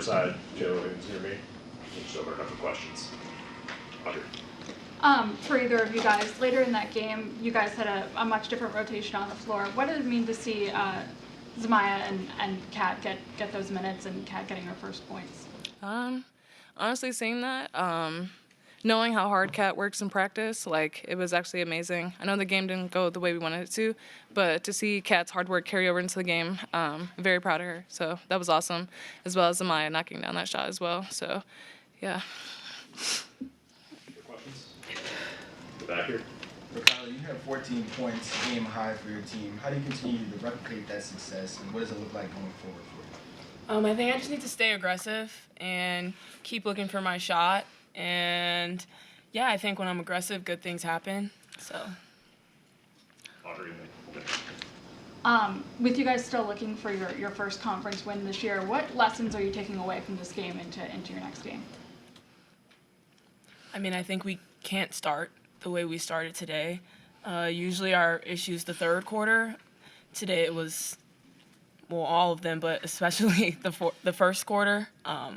side, Taylor Williams near me. We'll just open it up for questions. Audrey. For either of you guys, later in that game, you guys had a much different rotation on the floor. What did it mean to see Zamaya and Kat get those minutes and Kat getting her first points? Honestly, seeing that, knowing how hard Kat works in practice, like, it was actually amazing. I know the game didn't go the way we wanted it to, but to see Kat's hard work carry over into the game, I'm very proud of her. So that was awesome, as well as Zamaya knocking down that shot as well. So, yeah. Questions? The back here. So Kyla, you have 14 points, game high for your team. How do you continue to replicate that success, and what does it look like going forward for you? I think I just need to stay aggressive and keep looking for my shot. And, yeah, I think when I'm aggressive, good things happen. So. Audrey. With you guys still looking for your first conference win this year, what lessons are you taking away from this game into your next game? I mean, I think we can't start the way we started today. Usually our issue's the third quarter. Today it was, well, all of them, but especially the first quarter. I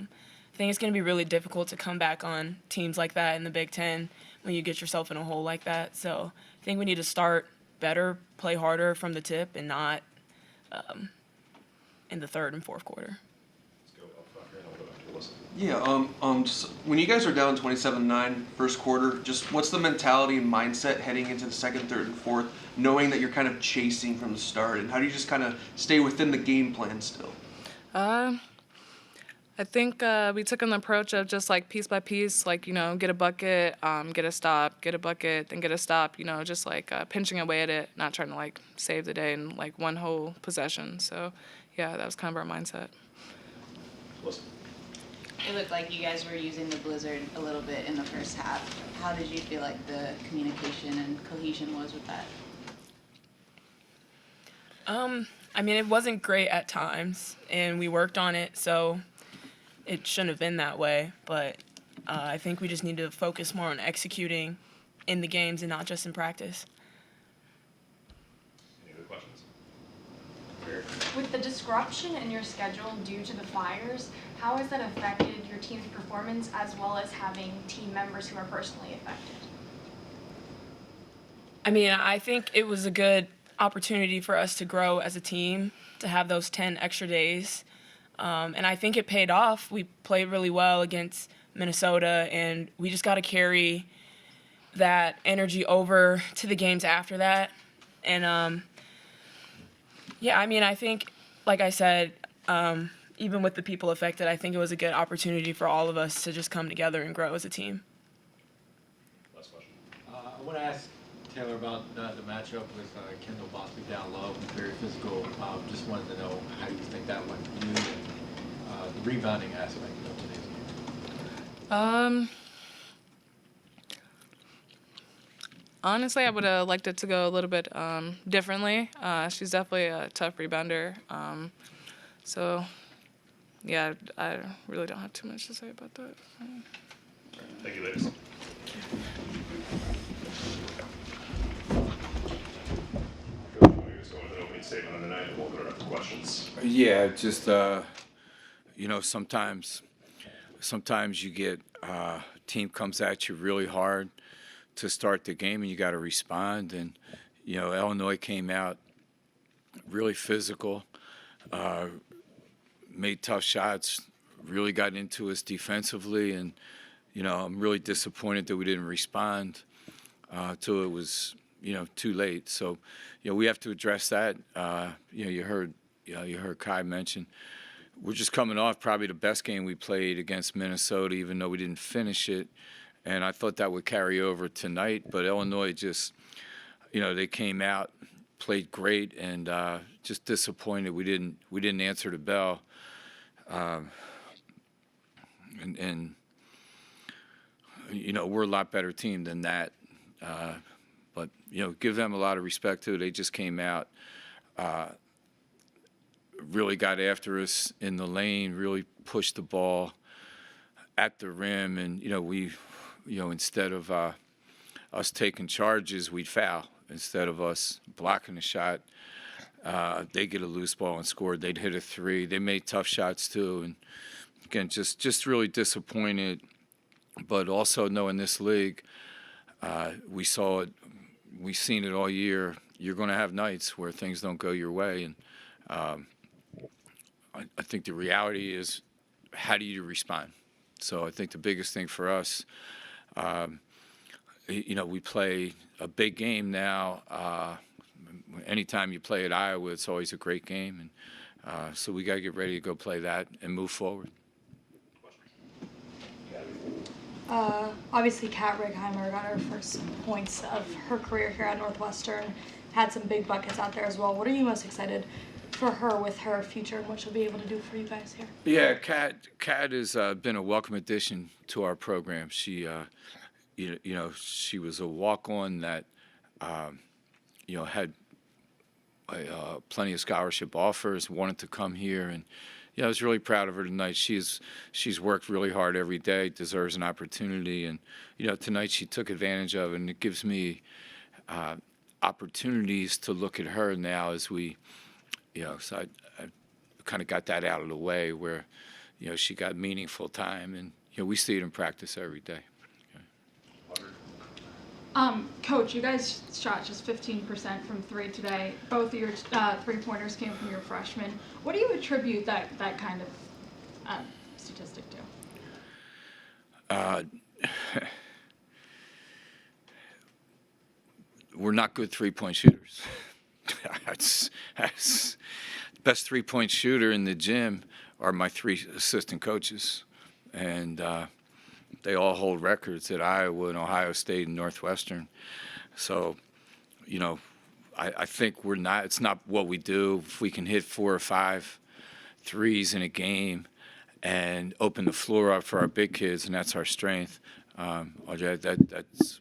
think it's going to be really difficult to come back on teams like that in the Big Ten when you get yourself in a hole like that. So I think we need to start better, play harder from the tip, and not in the third and fourth quarter. Let's go up front here and I'll go back to Alyssa. Yeah, just when you guys are down 27-9 first quarter, just what's the mentality and mindset heading into the second, third, and fourth, knowing that you're kind of chasing from the start, and how do you just kind of stay within the game plan still? I think we took an approach of just like piece by piece, like, get a bucket, get a stop, get a bucket, then get a stop, just like pinching away at it, not trying to like save the day in like one whole possession. So, yeah, that was kind of our mindset. Alyssa. It looked like you guys were using the blizzard a little bit in the first half. How did you feel like the communication and cohesion was with that? I mean, it wasn't great at times, and we worked on it, so it shouldn't have been that way. But I think we just need to focus more on executing in the games and not just in practice. Any other questions? With the disruption in your schedule due to the fires, how has that affected your team's performance as well as having team members who are personally affected? I mean, I think it was a good opportunity for us to grow as a team, to have those 10 extra days. And I think it paid off. We played really well against Minnesota, and we just got to carry that energy over to the games after that. And, yeah, I mean, I think, like I said, even with the people affected, I think it was a good opportunity for all of us to just come together and grow as a team. Last question. I want to ask Taylor about the matchup with Kendall Bosby down low, very physical. Just wanted to know how you think that went for you and the rebounding aspect of today's game. Honestly, I would have liked it to go a little bit differently. She's definitely a tough rebounder. So, yeah, I really don't have too much to say about that. Thank you, ladies. Statement on the night, and we'll open it up for questions. Yeah, just sometimes you get team comes at you really hard to start the game, and you got to respond. And Illinois came out really physical, made tough shots, really got into us defensively, and I'm really disappointed that we didn't respond till it was too late. So, we have to address that. You heard Kai mention we're just coming off probably the best game we played against Minnesota, even though we didn't finish it. And I thought that would carry over tonight. But Illinois just, they came out, played great, and just disappointed we didn't answer the bell. And we're a lot better team than that. But, give them a lot of respect, too. They just came out, really got after us in the lane, really pushed the ball at the rim. And, we, instead of us taking charges, we'd foul. Instead of us blocking the shot, they get a loose ball and score. They'd hit a three. They made tough shots, too. And, again, just really disappointed, but also knowing this league, we saw it, we've seen it all year. You're going to have nights where things don't go your way, and I think the reality is, how do you respond? So I think the biggest thing for us, we play a big game now. Anytime you play at Iowa, it's always a great game, and so we got to get ready to go play that and move forward. Obviously, Kat Righeimer got her first points of her career here at Northwestern, had some big buckets out there as well. What are you most excited for her with her future and what she'll be able to do for you guys here? Yeah, Kat has been a welcome addition to our program. She, she was a walk-on that, had plenty of scholarship offers, wanted to come here, and I was really proud of her tonight. She's worked really hard every day, deserves an opportunity, and tonight she took advantage of it, and it gives me opportunities to look at her now as we, so I kind of got that out of the way where, she got meaningful time, and we see it in practice every day. Coach, you guys shot just 15% from three today. Both of your three-pointers came from your freshmen. What do you attribute that kind of statistic to? We're not good three-point shooters. That's best three-point shooter in the gym are my three assistant coaches, and they all hold records at Iowa and Ohio State and Northwestern. So, I think we're not. It's not what we do. If we can hit 4 or 5 threes in a game and open the floor up for our big kids, and that's our strength. That's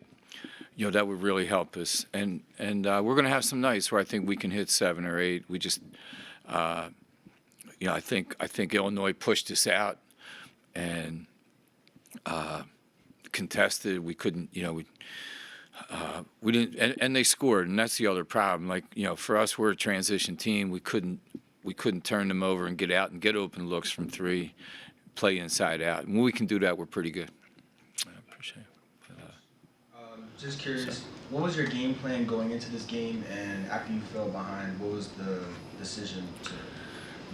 that would really help us. And we're going to have some nights where I think we can hit 7 or 8. We just, I think Illinois pushed us out and contested. We couldn't, we didn't, and they scored, and that's the other problem. Like, for us, we're a transition team. We couldn't turn them over and get out and get open looks from 3, play inside out. And when we can do that, we're pretty good. I appreciate it. Just curious, what was your game plan going into this game, and after you fell behind, what was the decision to?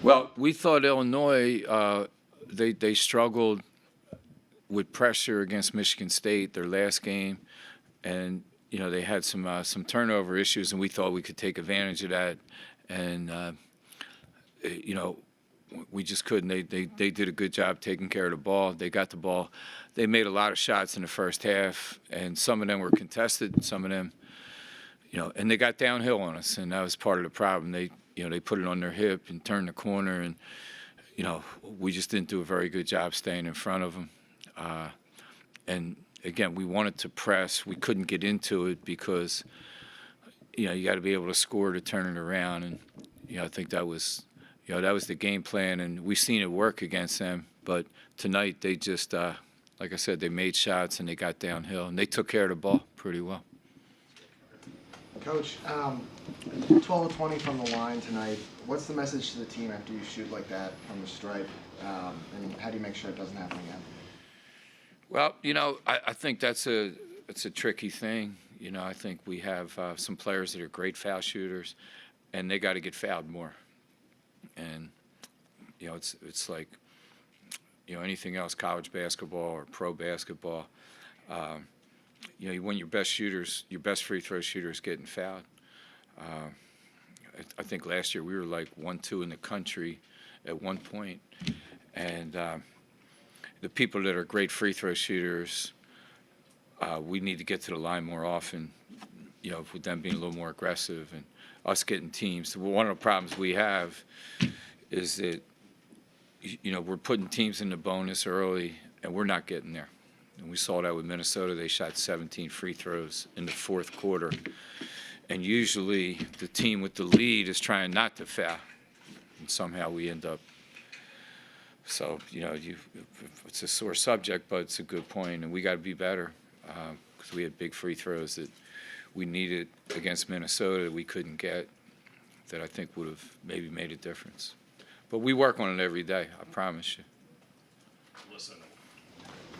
Well, we thought Illinois, they struggled with pressure against Michigan State their last game, and they had some turnover issues, and we thought we could take advantage of that, and we just couldn't. They did a good job taking care of the ball. They got the ball. They made a lot of shots in the first half, and some of them were contested. Some of them, and they got downhill on us, and that was part of the problem. They put it on their hip and turned the corner, and we just didn't do a very good job staying in front of them. And again, we wanted to press. We couldn't get into it because you got to be able to score to turn it around, and I think that was the game plan, and we've seen it work against them. But tonight they just, like I said, they made shots and they got downhill, and they took care of the ball pretty well. Coach, 12-20 from the line tonight. What's the message to the team after you shoot like that from the stripe, and how do you make sure it doesn't happen again? Well, I think it's a tricky thing. I think we have some players that are great foul shooters, and they got to get fouled more. And it's like anything else, college basketball or pro basketball. When your best free throw shooters getting fouled. I think last year we were like 1-2 in the country at one point, and the people that are great free throw shooters, we need to get to the line more often. With them being a little more aggressive and us getting teams. One of the problems we have is that we're putting teams in the bonus early, and we're not getting there. And we saw that with Minnesota. They shot 17 free throws in the fourth quarter. And usually the team with the lead is trying not to foul. And somehow we end up. So, it's a sore subject, but it's a good point. And we got to be better because we had big free throws that we needed against Minnesota that we couldn't get, that I think would have maybe made a difference. But we work on it every day, I promise you. listen.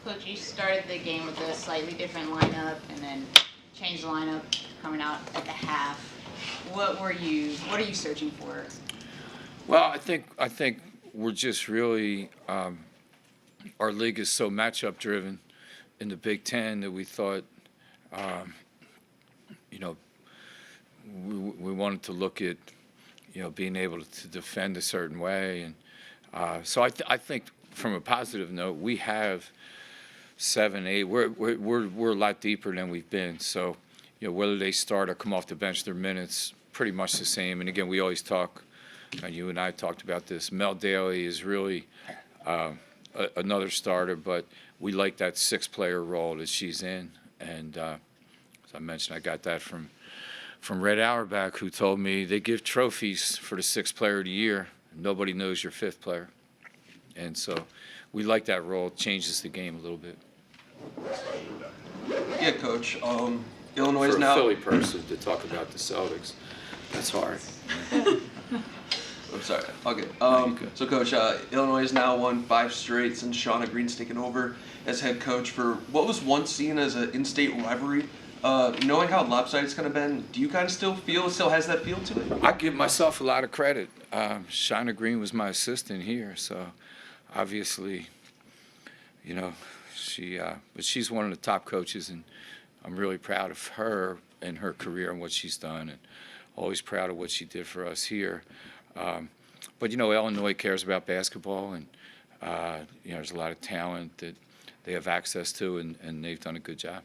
Coach, you started the game with a slightly different lineup and then changed the lineup coming out at the half. What are you searching for? Well, I think we're just really our league is so matchup driven in the Big Ten that we thought, we wanted to look at, being able to defend a certain way, and so I think from a positive note, we have 7, 8. We're a lot deeper than we've been. So, whether they start or come off the bench, their minutes pretty much the same. And again, we always talk. You and I talked about this. Mel Daly is really another starter, but we like that 6-player role that she's in. And as I mentioned, I got that from Red Auerbach, who told me they give trophies for the 6th player of the year. Nobody knows your 5th player. And so we like that role. It changes the game a little bit. Yeah, Coach. Illinois is For a now. Philly person to talk about the Celtics, that's hard. I'm sorry. Okay. So, Coach, Illinois has now won 5 straight since Shauna Green's taken over as head coach for what was once seen as an in-state rivalry. Knowing how lopsided it's kind of been, do you kind of still feel it still has that feel to it? I give myself a lot of credit. Shauna Green was my assistant here, so obviously, but she's one of the top coaches, and I'm really proud of her and her career and what she's done, and always proud of what she did for us here. But Illinois cares about basketball, and there's a lot of talent that they have access to, and they've done a good job.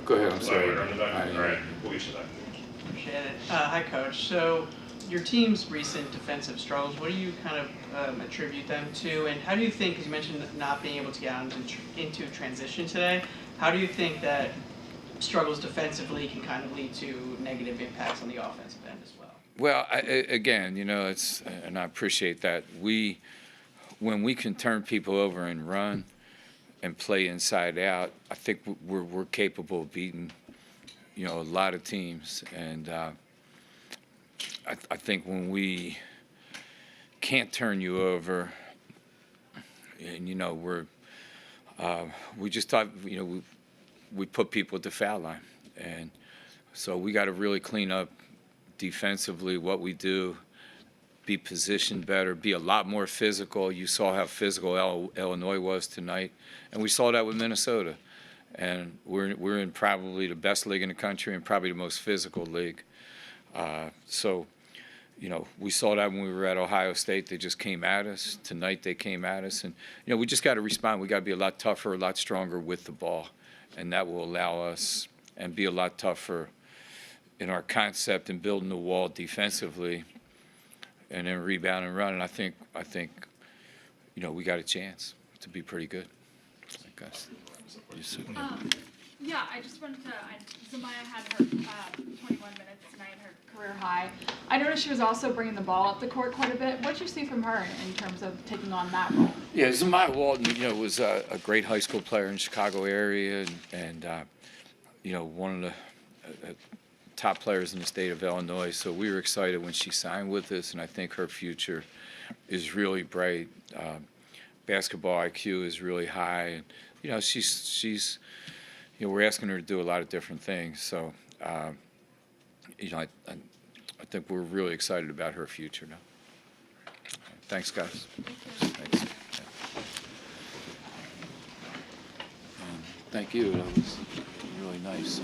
Go ahead, I'm sorry. All right, we'll get you that. Appreciate it. Hi, Coach. So your team's recent defensive struggles, what do you kind of attribute them to? And how do you think, because you mentioned not being able to get out into transition today, how do you think that struggles defensively can kind of lead to negative impacts on the offensive end as well? Well, again, it's, and I appreciate that. When we can turn people over and run and play inside out, I think we're capable of beating, a lot of teams. And I think when we can't turn you over, and we just thought, we put people at the foul line, and so we got to really clean up defensively what we do, be positioned better, be a lot more physical. You saw how physical Illinois was tonight, and we saw that with Minnesota. And we're in probably the best league in the country and probably the most physical league. So, we saw that when we were at Ohio State. They just came at us. Tonight they came at us. And, we just got to respond. We got to be a lot tougher, a lot stronger with the ball. And that will allow us and be a lot tougher in our concept and building the wall defensively and then rebound and run. And I think we got a chance to be pretty good. Yeah, I just wanted to. Zamaya had her 21 minutes tonight, her career high. I noticed she was also bringing the ball up the court quite a bit. What did you see from her in terms of taking on that role? Yeah, Zamaya Walton, was a great high school player in the Chicago area, and one of the top players in the state of Illinois. So we were excited when she signed with us, and I think her future is really bright. Basketball IQ is really high, and she's we're asking her to do a lot of different things. So I think we're really excited about her future now. Thanks, guys. Thanks. Thank you. That was really nice.